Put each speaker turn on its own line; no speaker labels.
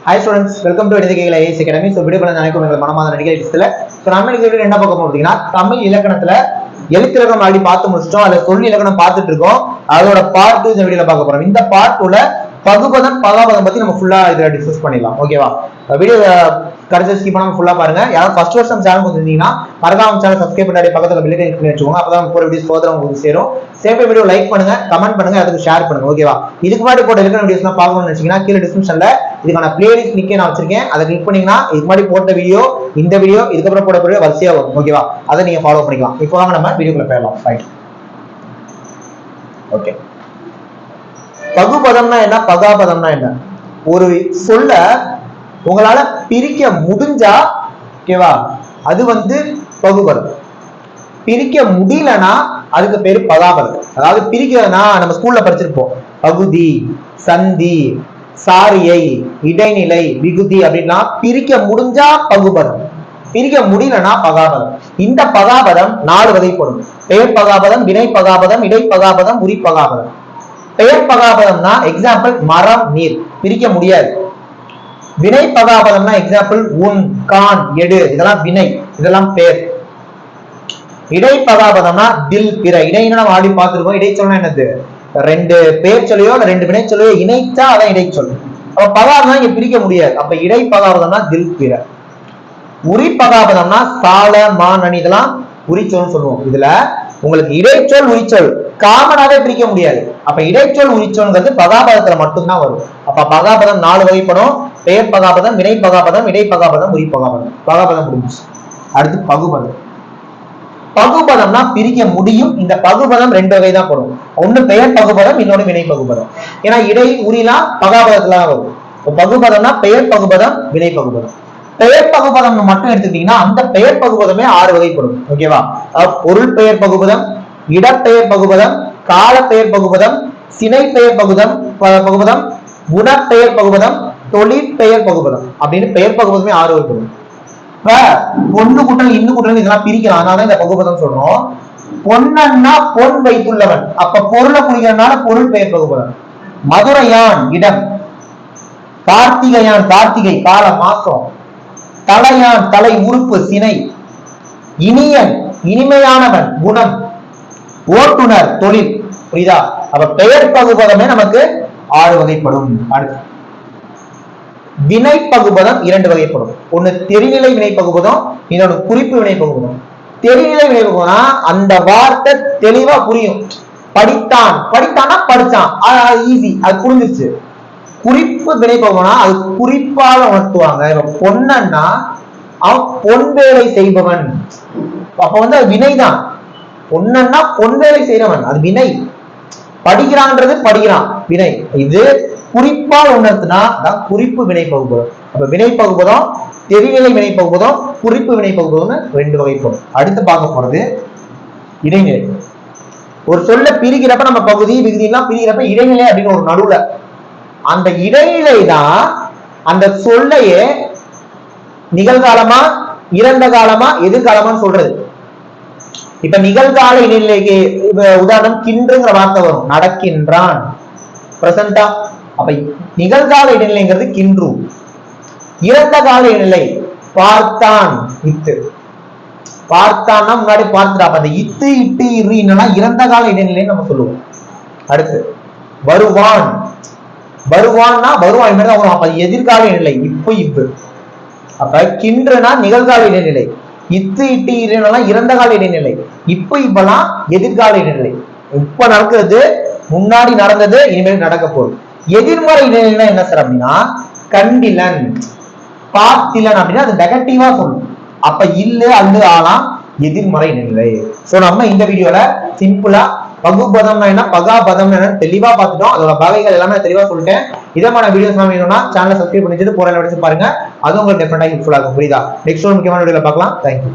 Hi students, welcome to Educational IAS Academy. So video பண்ண நினைக்கும் உங்கள் மனமார்ந்த நடிகர் லிஸ்ட்ல சோ நம்ம இந்த வீடியோல என்ன பார்க்க போறோம் அப்படினா தமிழ் இலக்கணத்துல எழுத்திலக்கணம் ஆடி பார்த்து முடிச்சிட்டோம். அதுல சொல் இலக்கணம் பார்த்துட்டு இருக்கோம். அதோட பார்ட் 2 இந்த வீடியோல பார்க்க போறோம். இந்த பார்ட் 2ல பகுபதம் பகாபதம் பத்தி நம்ம ஃபுல்லா இதல டிஸ்கஸ் பண்ணிடலாம். ஓகேவா? வீடியோ கடைசி ஸ்கிப் பண்ணாம ஃபுல்லா பாருங்க. யாராவது ஃபர்ஸ்ட் ஃபர்ஸ்ட் நம்ம சேனல் வந்திருந்தீங்கன்னா மறக்காம சேனல் சப்ஸ்கிரைப் பண்ணி பக்கத்துல பெல் ஐகான் கிளிக் பண்ணி வச்சுக்கோங்க. அப்பதான் நம்ம போற வீடியோஸ் ஃபர்தரா உங்களுக்கு சேரும். சேம் வீடியோ லைக் பண்ணுங்க, கமெண்ட் பண்ணுங்க, அதுக்கு ஷேர் பண்ணுங்க. ஓகேவா? இதுக்கு முன்னாடி போட்ட இலக்கண வீடியோஸ்லாம் பார்க்கணும்னு நினைச்சீங்கன்னா கீழ டிஸ்கிரிப்ஷன்ல இதுக்கான பிளேலிஸ்ட் லிங்க் நான் வச்சிருக்கேன். அதை கிளிக் பண்ணீங்கன்னா இதுக்கு முன்னாடி போட்ட வீடியோ, இந்த வீடியோ, இதுக்கு அப்புறம் போட்ட வீடியோ வரிசையா வரும். ஓகேவா? அதை நீங்க ஃபாலோ பண்ணிக்கலாம். இப்போ வாங்க நம்ம வீடியோக்குள்ள போயிடலாம். ரைட். ஓகே. பகுபதம்னா என்ன, பகாபதம்னா என்ன? ஒரு சொல்ல உங்களால பிரிக்க முடிஞ்சா ஓகேவா, அது பகுபதம். பிரிக்க முடியலனா அதுக்கு பேரு பகாபதம். அதாவது பிரிக்கிறதுனா நம்ம ஸ்கூல்ல படிச்சிருப்போம், பகுதி, சந்தி, சாரியை, இடைநிலை, விகுதி அப்படின்னா பிரிக்க முடிஞ்சா பகுபதம், பிரிக்க முடியலனா பகாபதம். இந்த பகாபதம் 4 வகைப்படும். பெயர் பகாபதம், வினை பகாபதம், இடை பகாபதம், உரி பகாபதம். பெயர் பகாபதம்னா எக்ஸாம்பிள் மரம், நீர், பிரிக்க முடியாது. வினை பகாபதம்னா எக்ஸாம்பிள் உன், கான், எடு, இதெல்லாம் வினை, இதெல்லாம் பெயர். இடை பகாபதம்னா தில், பிற. இடையினா நம்ம ஆடி பார்த்திருக்கோம். இடைச்சொல்னா என்னது? 2 பெயர் சொல்லையோ 2 வினை சொல்லையோ இணைத்தா அதான் இடைச்சொல். அப்ப பகாபதம் இங்க பிரிக்க முடியாது. அப்ப இடை பகாபதம்னா தில், பிற. உரி பகாபதம்னா சால, மான், இதெல்லாம் உரிச்சொல்னு சொல்லுவோம். இதுல உங்களுக்கு இடைச்சொல் உரிச்சொல் காமனாவே பிரிக்க முடியாது. அப்ப இடைச்சொல் உரிச்சொல்ங்கிறது பகாபதத்துல மட்டும்தான் வரும். அப்ப பகாபதம் 4 வகைப்படும். பெயர் பகாபதம், வினை பகாபதம், இடை பகாபதம், உரி பகாபதம். பகாபதம் முடிஞ்சு. அடுத்து பகுபதம். பகுபதம்னா பிரிக்க முடியும். இந்த பகுபதம் 2 வகை தான் படும். ஒண்ணு பெயர் பகுபதம், இன்னொன்னு வினை பகுபதம். ஏன்னா இடை உரிலாம் பகாபதத்துல வரும். பகுபதம்னா பெயர் பகுபதம், வினை பகுபதம். பெயர் பகுபதம் மட்டும் எடுத்துக்கிட்டீங்கன்னா அந்த பெயர் பகுபதமே 6 வகைப்படும். ஓகேவா? பொருள் பெயர் பகுபதம், இடப்பெயர் பகுபதம், கால பெயர் பகுபதம், சினை பெயர் பகுபதம், குணப்பெயர் பகுபதம், தொழிற்பெயர் பகுபதம் அப்படின்னு பெயர் பகுபதமே 6 வகைப்படும். இப்ப பொண்ணு குட்டல், இன்னு குட்டல் இதெல்லாம் பிரிக்கலாம். அதனால இந்த பகுபதம் சொல்றோம். பொன்னன்னா பொன் வைத்துள்ளவன், அப்ப பொருளை குறிக்கிறதுனால பொருள் பெயர் பகுபதம். மதுரையான் இடம், கார்த்திகையான் கார்த்திகை கால மாசம், தலையான் தலை உறுப்பு சினை, இனியன் இனிமையானவன் குணம், ஓட்டுநர் தொழில். புரியுதா? அப்ப பெயர் பகுபதமே நமக்கு 6 வகைப்படும். அடுத்து வினை பகுபதம் 2 வகைப்படும். ஒண்ணு தெரிநிலை வினை பகுபதம், இன்னொன்னு குறிப்பு வினை பகுபதம். தெரிநிலை வினை பகுபதம் அந்த வார்த்தை தெளிவா புரியும். படித்தான், படித்தானா படிச்சான், ஈஸி, அது புரிஞ்சிருச்சு. குறிப்பு வினை பகுபதம்னா அது குறிப்பாக உணர்த்துவாங்க. பொன்னன்னா அவன் பொன் வேலை செய்பவன், அப்ப அது வினைதான். பொன்னன்னா பொன் வேலை செய்யறவன், அது வினை. படிக்கிறான்றது படிக்கிறான், வினை. இது குறிப்பால் உணர்த்தினா தான் குறிப்பு வினை பகுபதம். அப்ப வினை பகுபதம், தெரிநிலை வினை பகுபதம், குறிப்பு வினை பகுபதம் 2 வகைப்படும். அடுத்து பார்க்க போறது இடைநிலை. ஒரு சொல்ல பிரிக்கிறப்ப நம்ம பகுதி விகுதி எல்லாம் பிரிக்கிறப்ப இடைநிலை அப்படின்னு ஒரு நடுவுல, அந்த இடைநிலை தான் அந்த சொல்லையே நிகழ்காலமா, இறந்த காலமா, எதிர்காலமான்னு சொல்றது. இப்ப நிகழ்கால இடைநிலைக்கு உதாரணம் கின்றுங்கிற வார்த்தை வரும். நடக்கின்றான் பிரசண்டா. அப்ப நிகழ்கால இடைநிலைங்கிறது கின்று. இறந்த கால இடைநிலை பார்த்தான், இத்து. பார்த்தான்னா முன்னாடி பார்த்துட்டா. அந்த இத்து, இட்டு, இறுனா இறந்த கால இடைநிலைன்னு நம்ம சொல்லுவோம். அடுத்து வருவான், வருவான்னா வருவான் தான் வரும். அப்ப எதிர்கால இடைநிலை இப்ப இப்பு. அப்ப கின்றுனா நிகழ்கால இடைநிலை, இத்து, இட்டு, இறுனா இறந்த கால இடைநிலை, இப்ப இப்பெல்லாம் எதிர்கால இடைநிலை. இப்ப நடக்கிறது, முன்னாடி நடந்தது, இனிமேல் நடக்க போகுது. எதிர்மறை இடைநிலைனா என்ன சார் அப்படின்னா கண்டிலன், பார்த்திலன் அப்படின்னா அது நெகட்டிவா சொல்லும். அப்ப இல்லு, அல்லு, ஆலாம் எதிர்மறை இடைநிலை. சோ நம்ம இந்த வீடியோல சிம்பிளா பகுபதம் என்ன, பகாபதம் என்ன தெளிவா பார்த்துட்டோம். அதோட வகைகள் எல்லாமே தெளிவா சொல்லிட்டேன். இதமான வீடியோஸ் வேணும்னா சேனலை சப்ஸ்கிரைப் பண்ணிட்டு போற பாருங்க. அது உங்களுக்கு டெஃபினட்டா ஹெல்ப்ஃபுல்லா இருக்கும். புரியுதா? நெக்ஸ்ட் ஒரு முக்கியமான வீடியோல பார்க்கலாம். தேங்க்யூ.